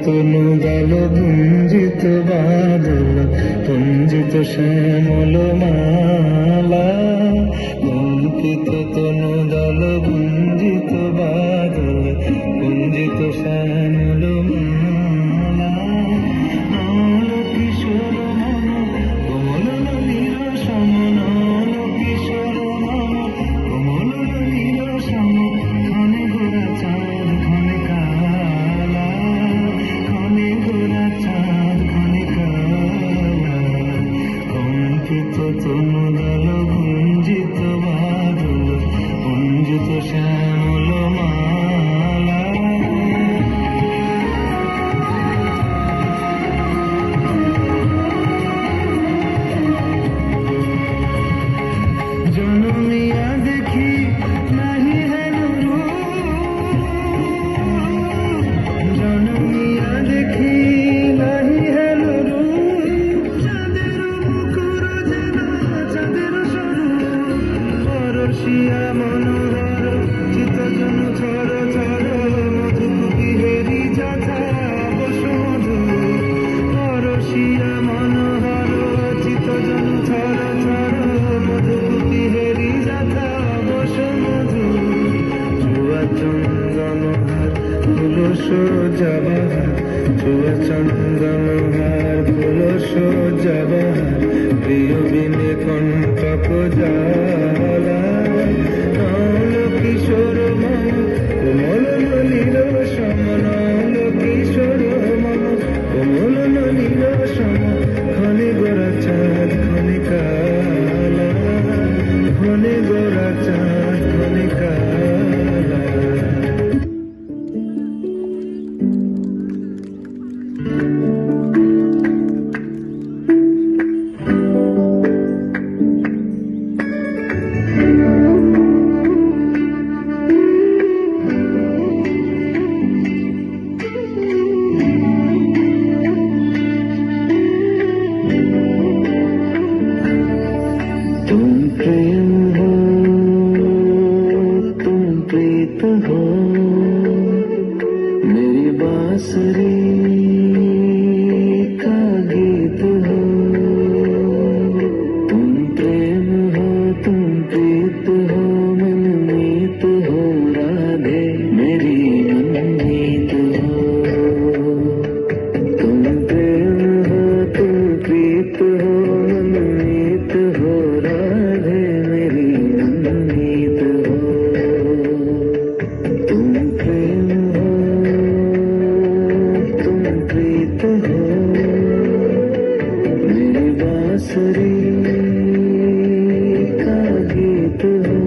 তনু গেল গুঞ্জিত বাদল পুঞ্জিত শ্যামল মালা, কম্পিত তনু গেল গুঞ্জিত বাদল পুঞ্জিত শ্যামল মালা। নল কিশোর মন কোমল নীর সম, নল কিশোর মন কোমল নীর সম, ক্ষণে গোরা চাঁদ ক্ষণে কালা, ক্ষণে গোরা চাঁদ ক্ষণে কালা। কম্পিত তনু দল গুঞ্জিত বাদল পুঞ্জিত শ্যামল মালা। জনমিয়া দেখি নাহি হেন জনমিয়া দেখি নাহি হেন চাঁদের মুখর যেন চাঁদের স্বরূপ, পরশিয়া মনোহর চিত্তজন ছর ছর মধুকুটি হেরি যথা বসুধু, পরশিয়া মনোহর চিত্তজন ছর ছর মধুকুটি হেরি যথা বসুধু। জুয়া চন্দন তুলস সজ্জাবাহার ছুয়া চন্দনহার ফুল সজ্জাবাহার প্রিয় বিনে কণ্টক জ্বালা নল কিশোর মম কোমল নলির সম নল কিশোর মম কোমল নলির সম ক্ষণে গোরা চাঁদ ক্ষণে কালা ক্ষণে গোরা চাঁদ ক্ষণে কালা तुम प्रेम हो तुम प्रीत हो मेरी बांसुरी का गीत हो तुम प्रेम हो तुम प्रीत हो मनमीत हो राधे मेरी मनमीत हो तुम प्रेम हो तुम प्रीत हो मनमीत हो राधे मेरी मनमीत हो तुम प्रेम हो तुम प्रीत हो मेरी बांसुरी का गीत हो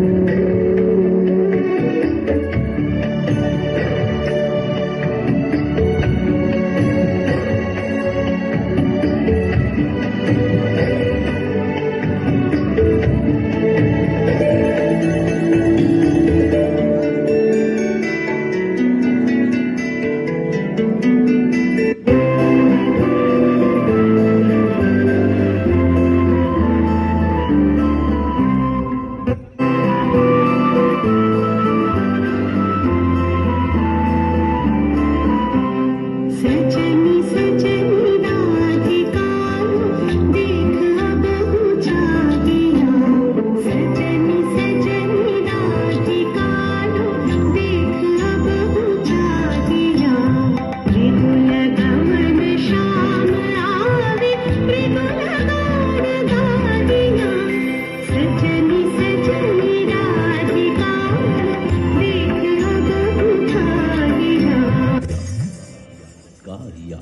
सजनी सजनी राधिका देख अब बुझा दिया सजनी सजनी राधिका देख अब बुझा दिया मृदुल गमन श्याम आवे मृदुल गान गा दिया सजनी सजनी राधिका देख अब बुझा दिया Gaia.